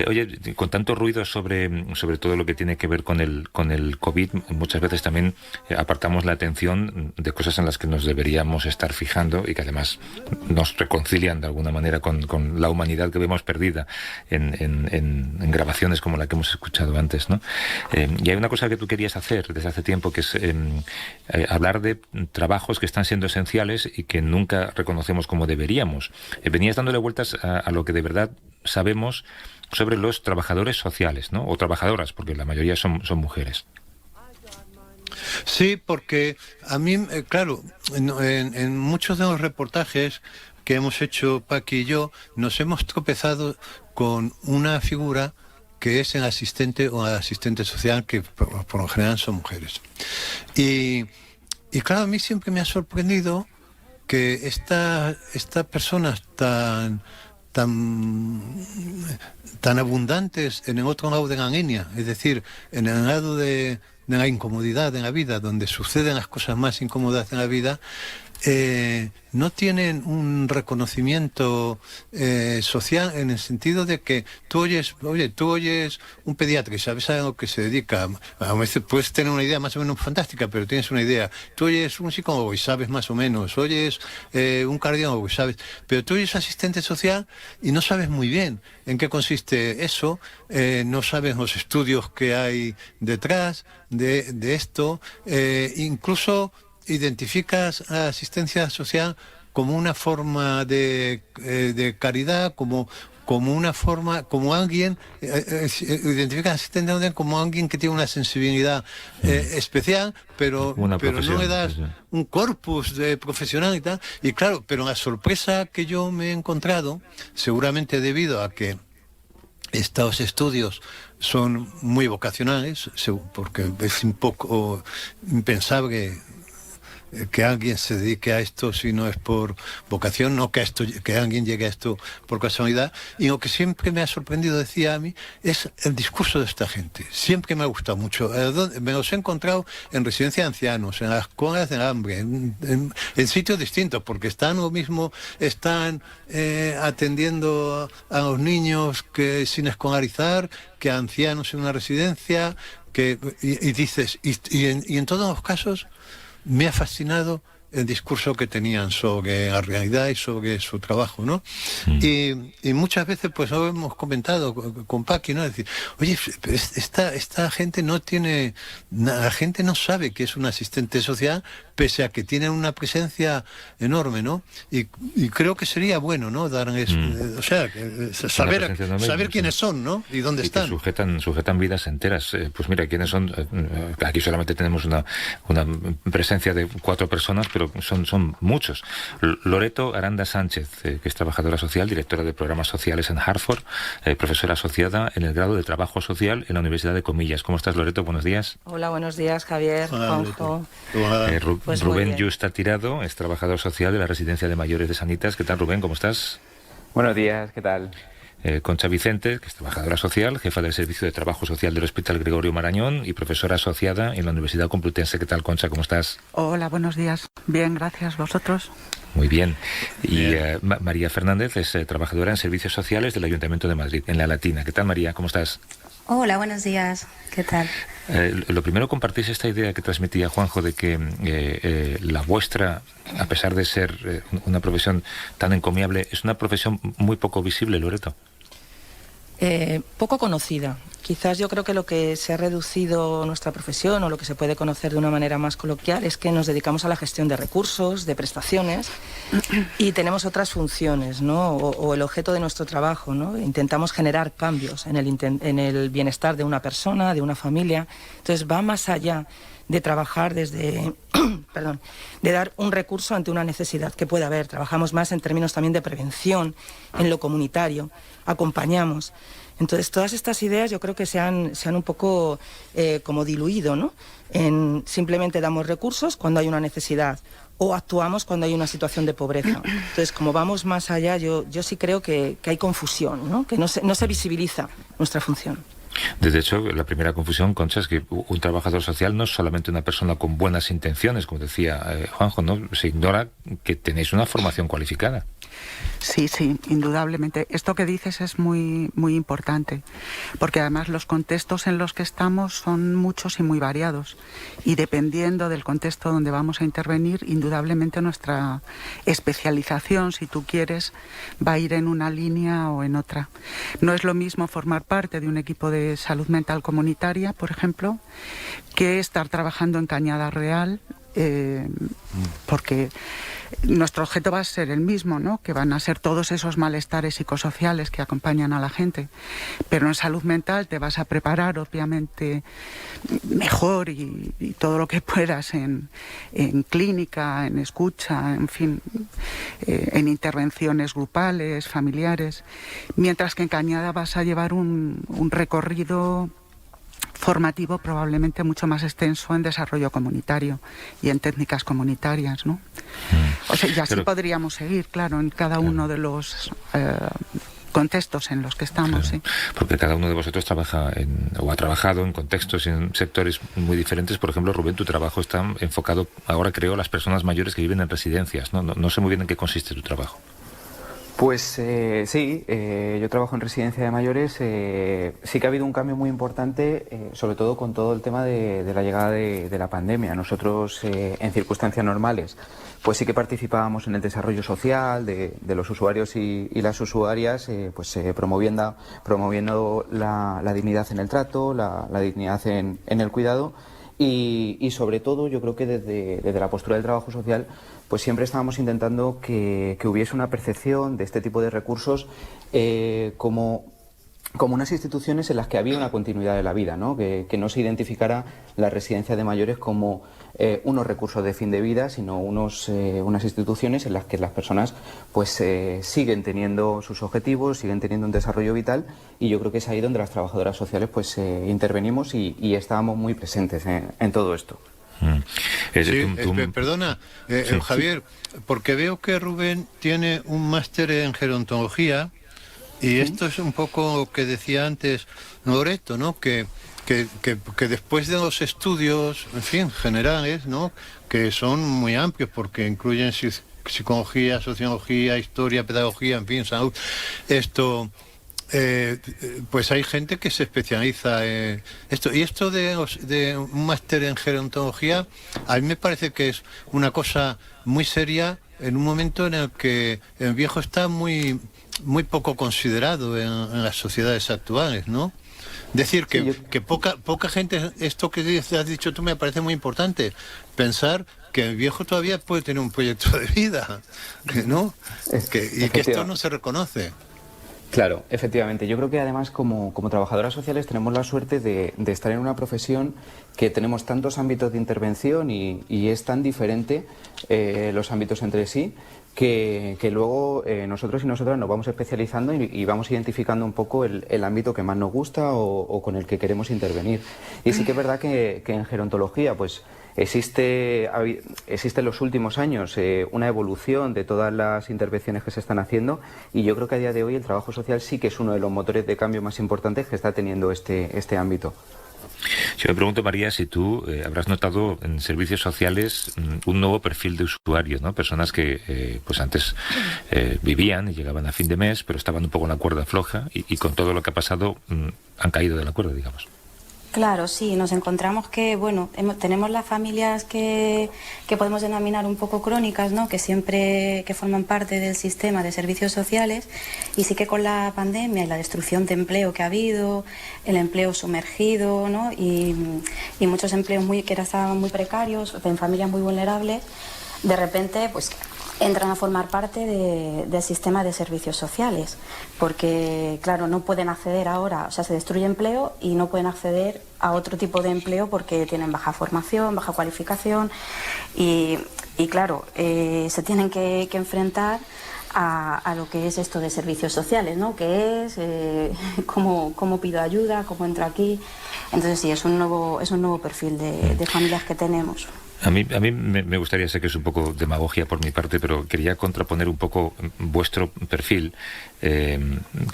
Oye, con tanto ruido sobre todo lo que tiene que ver con el COVID, muchas veces también apartamos la atención de cosas en las que nos deberíamos estar fijando y que además nos reconcilian de alguna manera con la humanidad que vemos perdida en grabaciones como la que hemos escuchado antes, ¿no? Y hay una cosa que tú querías hacer desde hace tiempo, que es hablar de trabajos que están siendo esenciales y que nunca reconocemos como deberíamos. Venías dándole vueltas a lo que de verdad sabemos sobre los trabajadores sociales, ¿no? O trabajadoras, porque la mayoría son mujeres. Sí, porque a mí, claro, en muchos de los reportajes que hemos hecho Paqui y yo, nos hemos tropezado con una figura que es el asistente o asistente social, que por lo general son mujeres. Y claro, a mí siempre me ha sorprendido que estas personas tan abundantes en el otro lado de la línea, es decir, en el lado de la incomodidad en la vida, donde suceden las cosas más incómodas en la vida, no tienen un reconocimiento social, en el sentido de que tú oyes un pediatra y sabes a lo que se dedica. A veces puedes tener una idea más o menos fantástica, pero tienes una idea. Tú oyes un psicólogo y sabes más o menos. Oyes un cardiólogo y sabes. Pero tú oyes asistente social y no sabes muy bien en qué consiste eso. No sabes los estudios que hay detrás de esto. Incluso identificas a asistencia social como una forma de caridad, como una forma, como alguien, identificas a asistente social como alguien que tiene una sensibilidad especial, pero no le das un corpus de profesional y tal. Y claro, pero la sorpresa que yo me he encontrado, seguramente debido a que estos estudios son muy vocacionales, porque es un poco impensable que alguien se dedique a esto si no es por vocación, no que alguien llegue a esto por casualidad. Y lo que siempre me ha sorprendido, decía a mí, es el discurso de esta gente. Siempre me ha gustado mucho. Me los he encontrado en residencia de ancianos, en las colas del hambre, en sitios distintos, porque están atendiendo a los niños sin escolarizar, que a ancianos en una residencia, y dices, y en todos los casos me ha fascinado el discurso que tenían sobre la realidad y sobre su trabajo, ¿no? Y muchas veces pues lo hemos comentado con Paqui, ¿no? Es decir, oye, esta gente la gente no sabe que es un asistente social, pese a que tienen una presencia enorme, ¿no? Y creo que sería bueno, ¿no? Darles, saber quiénes son, ¿no? Y dónde están. Que sujetan vidas enteras. Pues mira, quiénes son. Aquí solamente tenemos una presencia de 4 personas, pero son muchos. Loreto Aranda Sánchez, que es trabajadora social, directora de programas sociales en Hartford, profesora asociada en el grado de Trabajo Social en la Universidad de Comillas. ¿Cómo estás, Loreto? Buenos días. Hola, buenos días, Javier. Juanjo. Pues Rubén Yusta Tirado es trabajador social de la Residencia de Mayores de Sanitas. ¿Qué tal, Rubén? ¿Cómo estás? Buenos días, ¿qué tal? Concha Vicente, que es trabajadora social, jefa del Servicio de Trabajo Social del Hospital Gregorio Marañón y profesora asociada en la Universidad Complutense. ¿Qué tal, Concha? ¿Cómo estás? Hola, buenos días. Bien, gracias. ¿Vosotros? Muy bien. Y María Fernández es trabajadora en Servicios Sociales del Ayuntamiento de Madrid, en La Latina. ¿Qué tal, María? ¿Cómo estás? Hola, buenos días. ¿Qué tal? Lo primero, compartís esta idea que transmitía Juanjo de que la vuestra, a pesar de ser una profesión tan encomiable, es una profesión muy poco visible, Loreto. Poco conocida. Quizás yo creo que lo que se ha reducido nuestra profesión, o lo que se puede conocer de una manera más coloquial, es que nos dedicamos a la gestión de recursos, de prestaciones, y tenemos otras funciones, ¿no? O el objeto de nuestro trabajo, ¿no? Intentamos generar cambios en el bienestar de una persona, de una familia. Entonces va más allá de trabajar desde, de dar un recurso ante una necesidad que puede haber. Trabajamos más en términos también de prevención, en lo comunitario, acompañamos. Entonces, todas estas ideas yo creo que se han un poco como diluido, ¿no? Simplemente damos recursos cuando hay una necesidad o actuamos cuando hay una situación de pobreza. Entonces, como vamos más allá, yo sí creo que hay confusión, ¿no? Que no se visibiliza nuestra función. De hecho, la primera confusión, Concha, es que un trabajador social no es solamente una persona con buenas intenciones, como decía Juanjo, ¿no? Se ignora que tenéis una formación cualificada. Sí, indudablemente. Esto que dices es muy, muy importante, porque además los contextos en los que estamos son muchos y muy variados, y dependiendo del contexto donde vamos a intervenir, indudablemente nuestra especialización, si tú quieres, va a ir en una línea o en otra. No es lo mismo formar parte de un equipo de salud mental comunitaria, por ejemplo, que estar trabajando en Cañada Real, porque nuestro objeto va a ser el mismo, ¿no? Que van a ser todos esos malestares psicosociales que acompañan a la gente. Pero en salud mental te vas a preparar, obviamente, mejor y todo lo que puedas en clínica, en escucha, en fin, en intervenciones grupales, familiares. Mientras que en Cañada vas a llevar un recorrido formativo probablemente mucho más extenso en desarrollo comunitario y en técnicas comunitarias, ¿no? O sea, y así podríamos seguir, claro, en cada uno de los contextos en los que estamos. Claro, sí. Porque cada uno de vosotros trabaja o ha trabajado en contextos y en sectores muy diferentes. Por ejemplo, Rubén, tu trabajo está enfocado, ahora creo, a las personas mayores que viven en residencias, ¿no? No sé muy bien en qué consiste tu trabajo. Pues sí, yo trabajo en residencia de mayores. Sí que ha habido un cambio muy importante, sobre todo con todo el tema de la llegada de la pandemia. Nosotros, en circunstancias normales, pues sí que participábamos en el desarrollo social de los usuarios y las usuarias, promoviendo la dignidad en el trato, la dignidad en el cuidado. Y sobre todo, yo creo que desde la postura del trabajo social, pues siempre estábamos intentando que hubiese una percepción de este tipo de recursos como unas instituciones en las que había una continuidad de la vida, ¿no? Que no se identificara la residencia de mayores como unos recursos de fin de vida, sino unas instituciones en las que las personas pues siguen teniendo sus objetivos, siguen teniendo un desarrollo vital, y yo creo que es ahí donde las trabajadoras sociales pues intervenimos y estábamos muy presentes en todo esto. Perdona, Javier, porque veo que Rubén tiene un máster en gerontología, y esto es un poco lo que decía antes Loreto, ¿no? Que después de los estudios, en fin, generales, ¿no? Que son muy amplios porque incluyen psicología, sociología, historia, pedagogía, en fin, salud, pues hay gente que se especializa en esto. Y esto de un máster en gerontología, a mí me parece que es una cosa muy seria en un momento en el que el viejo está muy poco considerado en las sociedades actuales, ¿no? Decir que poca gente, esto que has dicho tú me parece muy importante, pensar que el viejo todavía puede tener un proyecto de vida, ¿no? Y que esto no se reconoce. Claro, efectivamente. Yo creo que además como trabajadoras sociales tenemos la suerte de estar en una profesión que tenemos tantos ámbitos de intervención y es tan diferente los ámbitos entre sí, que luego nosotros y nosotras nos vamos especializando y vamos identificando un poco el ámbito que más nos gusta o con el que queremos intervenir. Y sí que es verdad que en gerontología pues existe en los últimos años una evolución de todas las intervenciones que se están haciendo, y yo creo que a día de hoy el trabajo social sí que es uno de los motores de cambio más importantes que está teniendo este ámbito. Yo me pregunto, María, si tú habrás notado en servicios sociales un nuevo perfil de usuarios, ¿no? Personas que pues antes vivían y llegaban a fin de mes, pero estaban un poco en la cuerda floja y con todo lo que ha pasado han caído de la cuerda, digamos. Claro, sí, nos encontramos que, bueno, tenemos las familias que podemos denominar un poco crónicas, ¿no? Que forman parte del sistema de servicios sociales, y sí que con la pandemia y la destrucción de empleo que ha habido, el empleo sumergido, ¿no? Y muchos empleos que estaban muy precarios, en familias muy vulnerables, de repente, pues entran a formar parte del sistema de servicios sociales, porque, claro, no pueden acceder ahora, o sea, se destruye empleo y no pueden acceder a otro tipo de empleo porque tienen baja formación, baja cualificación, y claro, se tienen que enfrentar a lo que es esto de servicios sociales, ¿no? Que es cómo pido ayuda, cómo entro aquí. Entonces sí, es un nuevo perfil de familias que tenemos. A mí me gustaría, sé que es un poco demagogia por mi parte, pero quería contraponer un poco vuestro perfil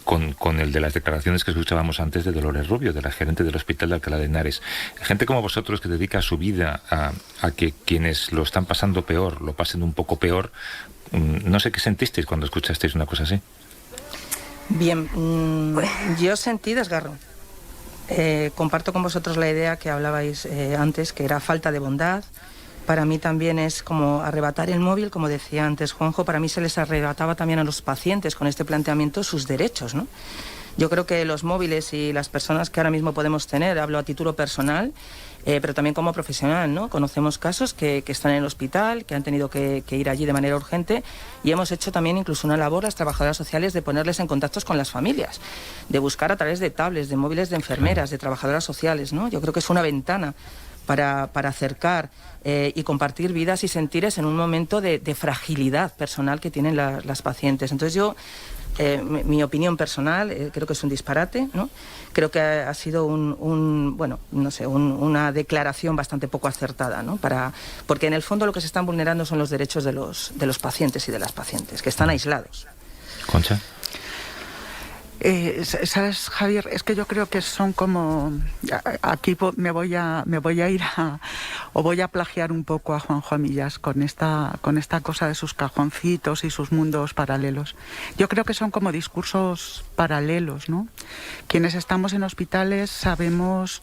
con el de las declaraciones que escuchábamos antes de Dolores Rubio, de la gerente del Hospital de Alcalá de Henares. Gente como vosotros que dedica su vida a que quienes lo están pasando peor lo pasen un poco peor, No sé qué sentisteis cuando escuchasteis una cosa así. Bien, yo sentí desgarro. Comparto con vosotros la idea que hablabais antes, que era falta de bondad. Para mí también es como arrebatar el móvil, como decía antes Juanjo, para mí se les arrebataba también a los pacientes con este planteamiento sus derechos, ¿no? Yo creo que los móviles y las personas que ahora mismo podemos tener, hablo a título personal, pero también como profesional, ¿no? Conocemos casos que están en el hospital, que han tenido que ir allí de manera urgente, y hemos hecho también incluso una labor, las trabajadoras sociales, de ponerles en contactos con las familias, de buscar a través de tablets, de móviles de enfermeras, de trabajadoras sociales, ¿no? Yo creo que es una ventana para acercar y compartir vidas y sentires en un momento de fragilidad personal que tienen las pacientes. Entonces yo, mi opinión personal, creo que es un disparate, ¿no? Creo que ha sido una declaración bastante poco acertada, ¿no? Porque en el fondo lo que se están vulnerando son los derechos de los pacientes y de las pacientes, que están aislados. Concha. ¿Sabes, Javier? Es que yo creo que son como... Aquí me voy a ir o voy a plagiar un poco a Juanjo Amillas con esta cosa de sus cajoncitos y sus mundos paralelos. Yo creo que son como discursos paralelos, ¿no? Quienes estamos en hospitales sabemos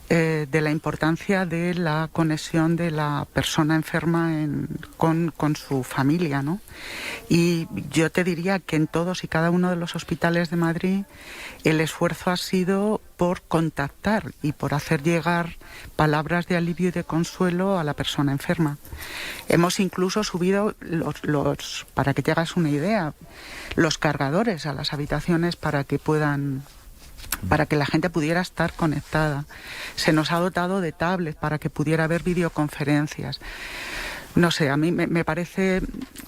de la importancia de la conexión de la persona enferma con su familia, ¿no? Y yo te diría que en todos y cada uno de los hospitales de Madrid el esfuerzo ha sido por contactar y por hacer llegar palabras de alivio y de consuelo a la persona enferma. Hemos incluso subido para que te hagas una idea, los cargadores a las habitaciones para que la gente pudiera estar conectada. Se nos ha dotado de tablets para que pudiera haber videoconferencias. No sé, a mí me parece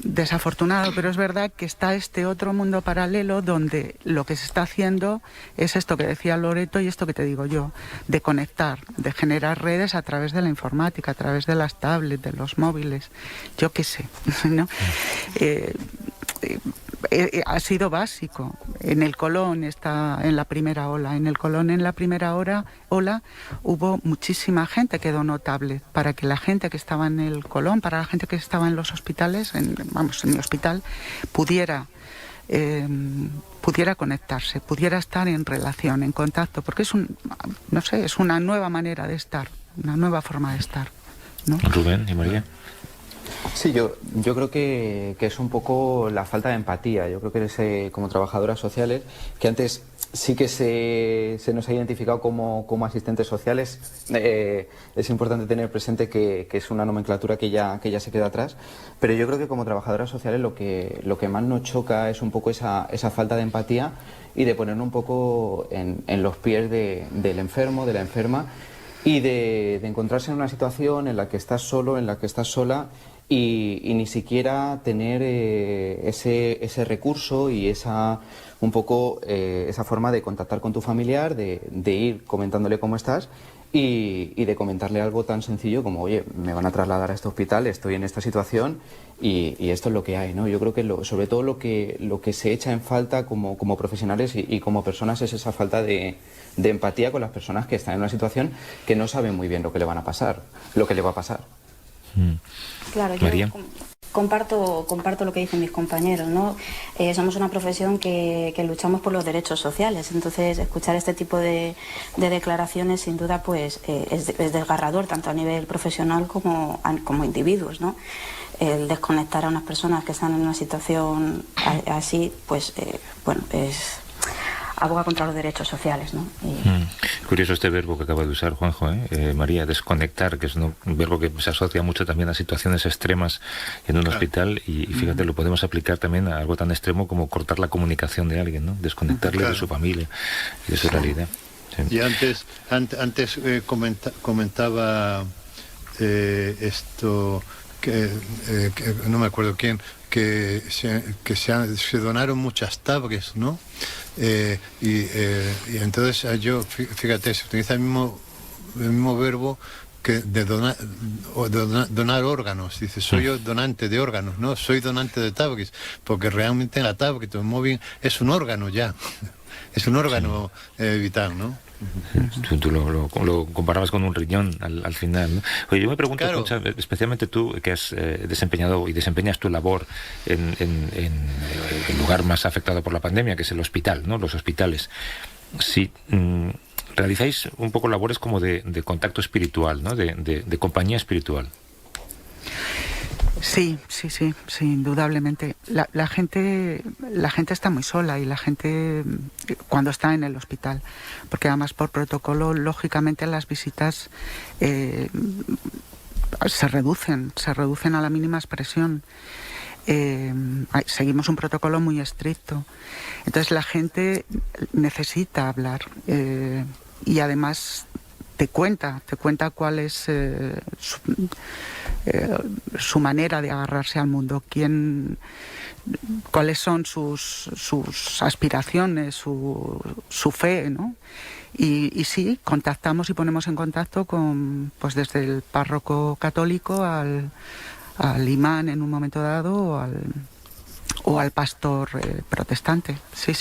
desafortunado, pero es verdad que está este otro mundo paralelo donde lo que se está haciendo es esto que decía Loreto y esto que te digo yo, de conectar, de generar redes a través de la informática, a través de las tablets, de los móviles, yo qué sé, ¿no? Ha sido básico. En el Colón está en la primera ola. En el Colón, en la primera ola, hubo muchísima gente que donó tablet para que la gente que estaba en el Colón, para la gente que estaba en los hospitales, en mi hospital, pudiera conectarse, pudiera estar en relación, en contacto, porque es una nueva manera de estar, una nueva forma de estar, ¿no? Rubén y María. Sí, yo creo que es un poco la falta de empatía. Yo creo que como trabajadoras sociales, que antes sí que se nos ha identificado como asistentes sociales, es importante tener presente que es una nomenclatura que ya se queda atrás, pero yo creo que como trabajadoras sociales lo que más nos choca es un poco esa falta de empatía y de ponernos un poco en los pies del enfermo, de la enferma, y de encontrarse en una situación en la que estás solo, en la que estás sola, y ni siquiera tener ese recurso y esa forma de contactar con tu familiar, de ir comentándole cómo estás y de comentarle algo tan sencillo como, oye, me van a trasladar a este hospital, estoy en esta situación y esto es lo que hay, ¿no? Yo creo que sobre todo lo que se echa en falta como profesionales y como personas es esa falta de empatía con las personas que están en una situación que no saben muy bien lo que le va a pasar. Claro, yo comparto lo que dicen mis compañeros, ¿no? Somos una profesión que luchamos por los derechos sociales, entonces escuchar este tipo de declaraciones sin duda pues es desgarrador tanto a nivel profesional como individuos, ¿no? El desconectar a unas personas que están en una situación así, pues aboga contra los derechos sociales, ¿no? Curioso este verbo que acaba de usar Juanjo, María, desconectar, que es un verbo que se asocia mucho también a situaciones extremas en un hospital y fíjate, lo podemos aplicar también a algo tan extremo como cortar la comunicación de alguien, ¿no? Desconectarle de su familia y de su realidad. Sí. Y antes comentaba esto que no me acuerdo quién, que se donaron muchas tablets, ¿no? Y entonces yo, fíjate, se utiliza el mismo verbo que de donar órganos. Dice, soy yo donante de órganos, no soy donante de tablets, porque realmente la tablet o el móvil es un órgano ya. es un órgano vital, ¿no? Tú lo comparabas con un riñón al final, ¿no? Oye, yo me pregunto, Claro. Concha, especialmente tú que has desempeñado y desempeñas tu labor en el lugar más afectado por la pandemia, que es el hospital, ¿no? Los hospitales. Si realizáis un poco labores como de contacto espiritual, ¿no? De compañía espiritual. Sí, indudablemente. La gente está muy sola y la gente cuando está en el hospital, porque además por protocolo, lógicamente las visitas se reducen a la mínima expresión. Seguimos un protocolo muy estricto. Entonces la gente necesita hablar y además te cuenta cuál es su manera de agarrarse al mundo, cuáles son sus aspiraciones, su fe, ¿no? Y sí, contactamos y ponemos en contacto con, pues desde el párroco católico al imán en un momento dado o al pastor protestante. Sí.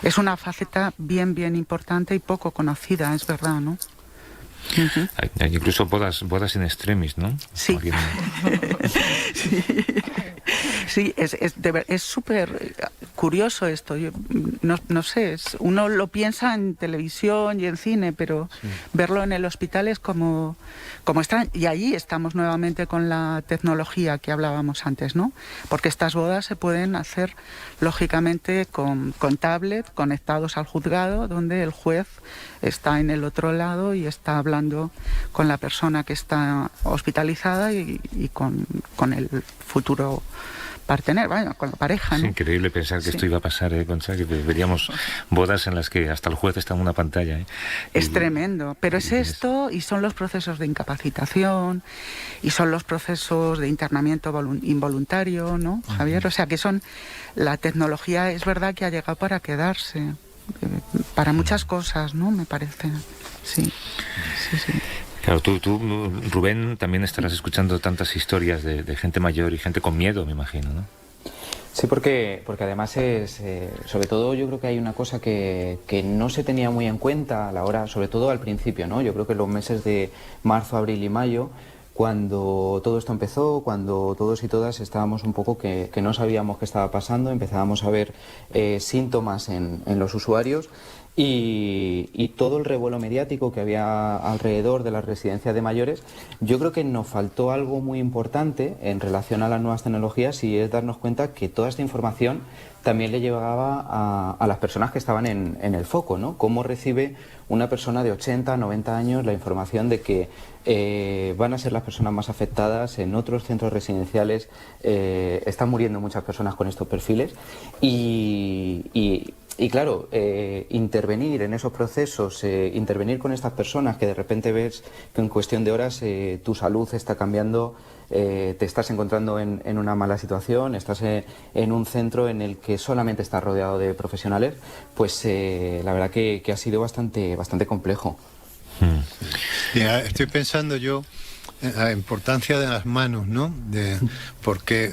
Es una faceta bien importante y poco conocida, es verdad, ¿no? Uh-huh. Hay incluso bodas in extremis, ¿no? Sí. Sí, es súper curioso esto. Yo no sé, uno lo piensa en televisión y en cine, pero verlo en el hospital es como extraño. Y allí estamos nuevamente con la tecnología que hablábamos antes, ¿no? Porque estas bodas se pueden hacer, lógicamente, con tablet, conectados al juzgado, donde el juez está en el otro lado y está hablando con la persona que está hospitalizada y con el futuro partener, bueno, con la pareja, ¿no? Es increíble pensar que esto iba a pasar, Concha, que veríamos bodas en las que hasta el juez está en una pantalla. Es tremendo, pero es esto y son los procesos de incapacitación y son los procesos de internamiento involuntario, ¿no, Javier? O sea que la tecnología es verdad que ha llegado para quedarse, para muchas cosas, ¿no? Me parece, sí. Claro, tú, Rubén, también estarás escuchando tantas historias de gente mayor y gente con miedo, me imagino, ¿no? Sí, porque además sobre todo yo creo que hay una cosa que no se tenía muy en cuenta a la hora, sobre todo al principio, ¿no? Yo creo que en los meses de marzo, abril y mayo, cuando todo esto empezó, cuando todos y todas estábamos un poco que no sabíamos qué estaba pasando, empezábamos a ver síntomas en los usuarios. Y todo el revuelo mediático que había alrededor de las residencias de mayores, yo creo que nos faltó algo muy importante en relación a las nuevas tecnologías, y es darnos cuenta que toda esta información también le llegaba a las personas que estaban en el foco, ¿no? Cómo recibe una persona de 80, 90 años la información de que van a ser las personas más afectadas en otros centros residenciales, están muriendo muchas personas con estos perfiles y claro, intervenir en esos procesos, intervenir con estas personas que de repente ves que en cuestión de horas tu salud está cambiando, te estás encontrando en una mala situación, estás en un centro en el que solamente estás rodeado de profesionales, pues la verdad que ha sido bastante complejo. Estoy pensando yo en la importancia de las manos, ¿no? Porque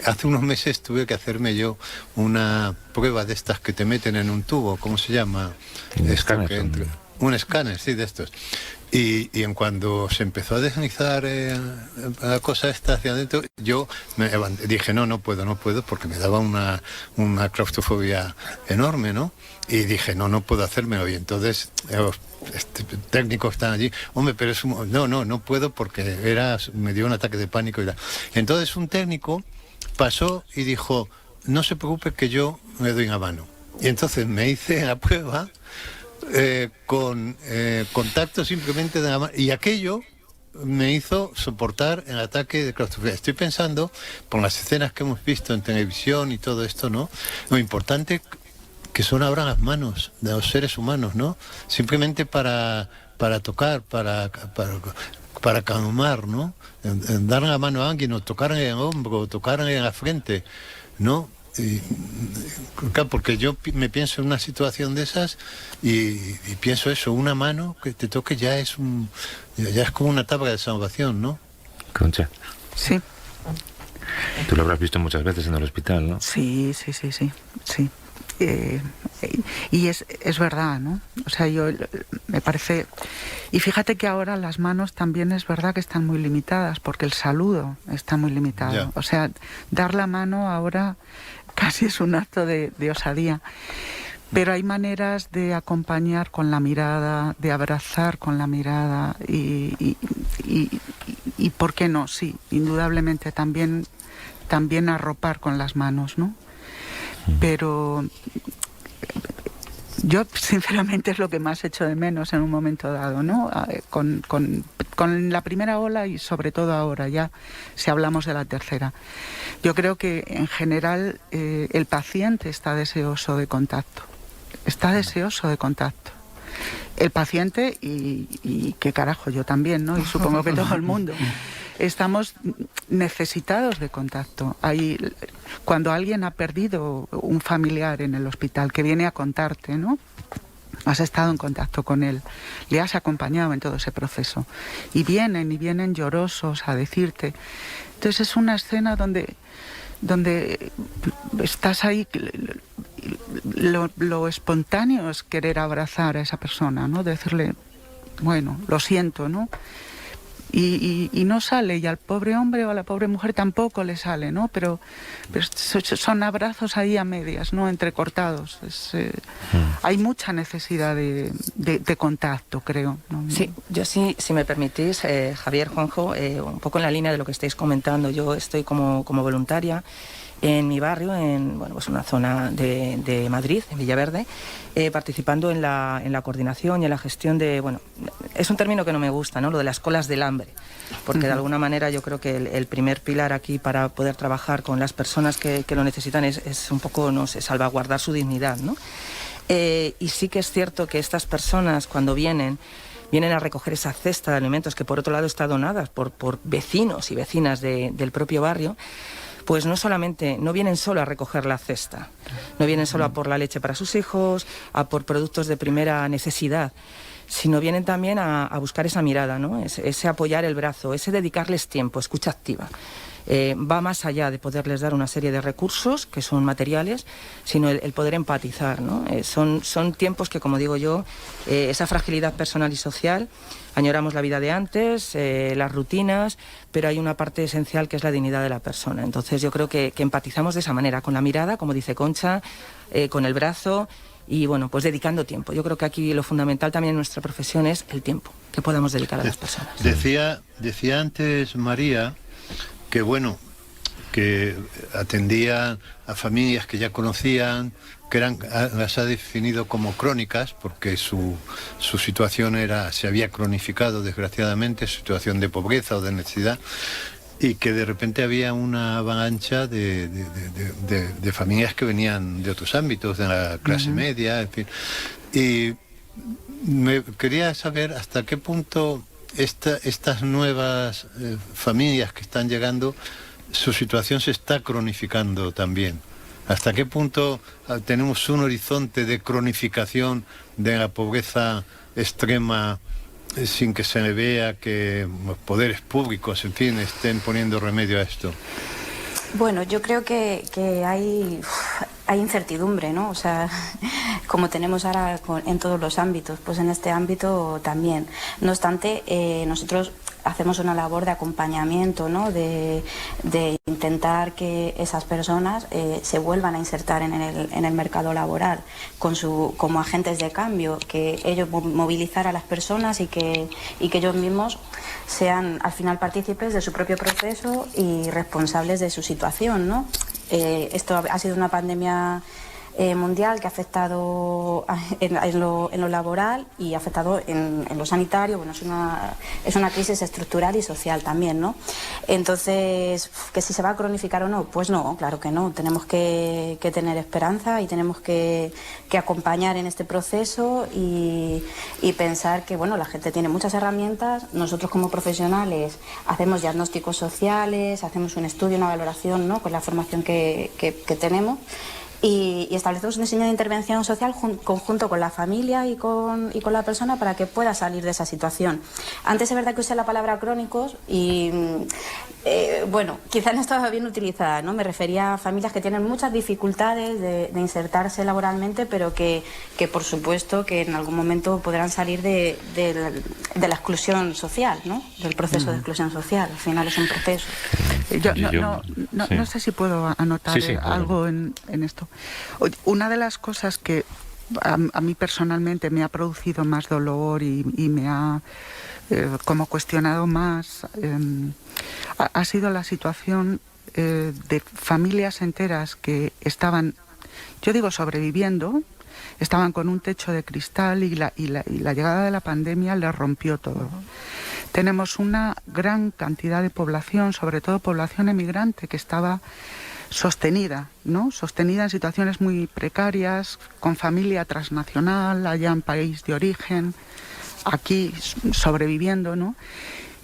hace unos meses tuve que hacerme yo una prueba de estas que te meten en un tubo, ¿cómo se llama? Un escáner. Un escáner, sí, de estos. Y en cuando se empezó a deslizar la cosa esta hacia adentro, yo dije, no puedo, porque me daba una claustrofobia enorme, ¿no? Y dije, no puedo hacérmelo. Y entonces los técnicos están allí, hombre, pero es no puedo porque me dio un ataque de pánico. Entonces un técnico pasó y dijo, no se preocupe que yo me doy una mano. Y entonces me hice la prueba con contacto simplemente de la mano, y aquello me hizo soportar el ataque de claustrofobia. Estoy pensando, por las escenas que hemos visto en televisión y todo esto, ¿no? Lo importante que son ahora las manos de los seres humanos, ¿no? Simplemente para tocar, para calmar, ¿no? Dar la mano a alguien, o tocar en el hombro, o tocar en la frente, ¿no? Y, claro, porque yo me pienso en una situación de esas y pienso eso, una mano que te toque ya es como una tabla de salvación, ¿no? Concha. Sí. Tú lo habrás visto muchas veces en el hospital, ¿no? Sí. y es verdad, ¿no? O sea, me parece... Y fíjate que ahora las manos también es verdad que están muy limitadas, porque el saludo está muy limitado. Yeah. O sea, dar la mano ahora casi es un acto de osadía. Pero hay maneras de acompañar con la mirada, de abrazar con la mirada y ¿por qué no? Sí, indudablemente también arropar con las manos, ¿no? Pero yo sinceramente es lo que más echo de menos en un momento dado, ¿no? Con la primera ola y sobre todo ahora, ya si hablamos de la tercera. Yo creo que en general el paciente está deseoso de contacto. Está deseoso de contacto. El paciente y qué carajo, yo también, ¿no? Y supongo que todo el mundo. Estamos necesitados de contacto. Cuando alguien ha perdido un familiar en el hospital que viene a contarte, ¿no? Has estado en contacto con él, le has acompañado en todo ese proceso. Y vienen llorosos a decirte. Entonces es una escena donde estás ahí, lo espontáneo es querer abrazar a esa persona, ¿no? Decirle, bueno, lo siento, ¿no? Y no sale, y al pobre hombre o a la pobre mujer tampoco le sale, ¿no? Pero son abrazos ahí a medias, ¿no? Entrecortados. Hay mucha necesidad de contacto, creo, ¿no? Sí, yo sí, si me permitís, Javier, Juanjo, un poco en la línea de lo que estáis comentando. Yo estoy como voluntaria en mi barrio, en una zona de Madrid, en Villaverde, participando en la coordinación y en la gestión de, es un término que no me gusta, ¿no? Lo de las colas del hambre, porque de alguna manera yo creo que el primer pilar aquí para poder trabajar con las personas que lo necesitan es un poco, no sé, salvaguardar su dignidad, ¿no? Y sí que es cierto que estas personas cuando vienen a recoger esa cesta de alimentos que por otro lado está donada por vecinos y vecinas del propio barrio, pues no vienen solo a recoger la cesta, no vienen solo a por la leche para sus hijos, a por productos de primera necesidad, sino vienen también a buscar esa mirada, ¿no? Ese apoyar el brazo, ese dedicarles tiempo, escucha activa. Va más allá de poderles dar una serie de recursos que son materiales, sino el poder empatizar, ¿no? Son tiempos que, como digo yo, esa fragilidad personal y social, añoramos la vida de antes, las rutinas, pero hay una parte esencial que es la dignidad de la persona. Entonces yo creo que empatizamos de esa manera, con la mirada, como dice Concha, con el brazo y pues dedicando tiempo. Yo creo que aquí lo fundamental también en nuestra profesión es el tiempo que podamos dedicar a las personas. Decía antes María que atendía a familias que ya conocían, que las ha definido como crónicas, porque su situación se había cronificado desgraciadamente, situación de pobreza o de necesidad, y que de repente había una avalancha de familias que venían de otros ámbitos, de la clase media, en fin. Y me quería saber hasta qué punto estas nuevas familias que están llegando, su situación se está cronificando también. ¿Hasta qué punto tenemos un horizonte de cronificación de la pobreza extrema sin que se le vea que los poderes públicos, en fin, estén poniendo remedio a esto? Bueno, yo creo que hay incertidumbre, ¿no? O sea, como tenemos ahora en todos los ámbitos, pues en este ámbito también. No obstante, nosotros hacemos una labor de acompañamiento, ¿no? De intentar que esas personas se vuelvan a insertar en el mercado laboral como agentes de cambio, que ellos movilizar a las personas y que ellos mismos sean al final partícipes de su propio proceso y responsables de su situación, ¿no? Esto ha sido una pandemia mundial que ha afectado en lo laboral y ha afectado en lo sanitario. Bueno, es una crisis estructural y social también, ¿no? Entonces, ¿que si se va a cronificar o no? Pues no, claro que no. Tenemos que tener esperanza y tenemos que acompañar en este proceso y pensar que, la gente tiene muchas herramientas. Nosotros como profesionales hacemos diagnósticos sociales, hacemos un estudio, una valoración, ¿no? Con la formación que tenemos. y establecemos un diseño de intervención social conjunto con la familia y con la persona para que pueda salir de esa situación. Antes es verdad que usé la palabra crónicos y bueno, quizás no estaba bien utilizada, ¿no? Me refería a familias que tienen muchas dificultades de insertarse laboralmente, pero que por supuesto que en algún momento podrán salir de la exclusión social, ¿no? Del proceso de exclusión social. Al final es un proceso. No sé si puedo anotar algo en esto. Una de las cosas que a mí personalmente me ha producido más dolor y me ha como cuestionado más ha sido la situación de familias enteras que estaban, yo digo, sobreviviendo, estaban con un techo de cristal y la llegada de la pandemia les rompió todo. Tenemos una gran cantidad de población, sobre todo población emigrante, que estaba sostenida, ¿no? Sostenida en situaciones muy precarias, con familia transnacional, allá en país de origen, aquí sobreviviendo, ¿no?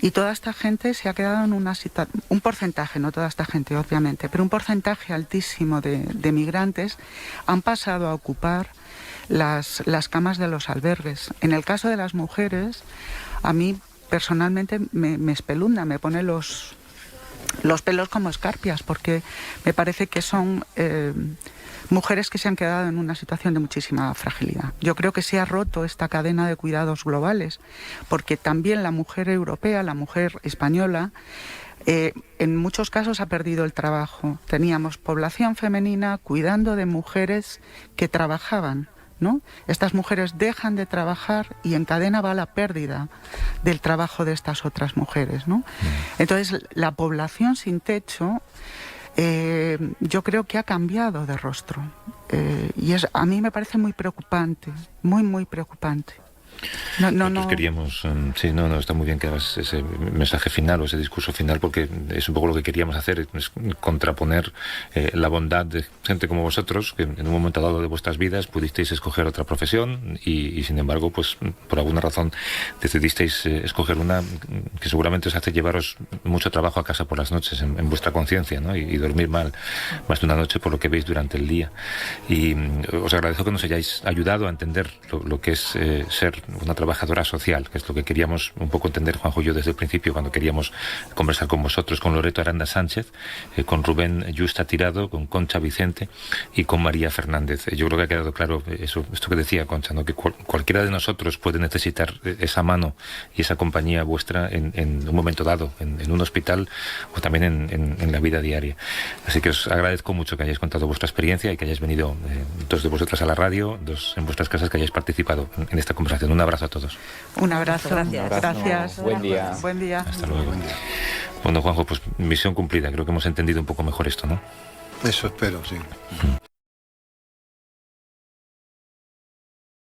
Y toda esta gente se ha quedado en una situación, un porcentaje, no toda esta gente obviamente, pero un porcentaje altísimo de migrantes han pasado a ocupar las camas de los albergues. En el caso de las mujeres, a mí personalmente me espelunda, me pone los pelos como escarpias, porque me parece que son mujeres que se han quedado en una situación de muchísima fragilidad. Yo creo que se ha roto esta cadena de cuidados globales, porque también la mujer europea, la mujer española, en muchos casos ha perdido el trabajo. Teníamos población femenina cuidando de mujeres que trabajaban, ¿no? Estas mujeres dejan de trabajar y en cadena va la pérdida del trabajo de estas otras mujeres, ¿no? Entonces, la población sin techo yo creo que ha cambiado de rostro y a mí me parece muy preocupante, muy preocupante. Nosotros queríamos, está muy bien que hagas ese mensaje final o ese discurso final, porque es un poco lo que queríamos hacer, es contraponer la bondad de gente como vosotros, que en un momento dado de vuestras vidas pudisteis escoger otra profesión y sin embargo, pues por alguna razón decidisteis escoger una que seguramente os hace llevaros mucho trabajo a casa por las noches en vuestra conciencia, ¿no? Y dormir mal más de una noche por lo que veis durante el día. Y os agradezco que nos hayáis ayudado a entender lo que es ser una trabajadora social, que es lo que queríamos un poco entender Juanjo y yo desde el principio cuando queríamos conversar con vosotros, con Loreto Aranda Sánchez, con Rubén Yusta Tirado, con Concha Vicente y con María Fernández. Yo creo que ha quedado claro esto que decía Concha, ¿no? Que cualquiera de nosotros puede necesitar esa mano y esa compañía vuestra en un momento dado, en un hospital o también en la vida diaria. Así que os agradezco mucho que hayáis contado vuestra experiencia y que hayáis venido dos de vosotras a la radio, dos en vuestras casas, que hayáis participado en esta conversación. Un abrazo a todos. Un abrazo. Gracias. Buen día. Buen día. Hasta luego. Bueno, Juanjo, pues misión cumplida. Creo que hemos entendido un poco mejor esto, ¿no? Eso espero, sí.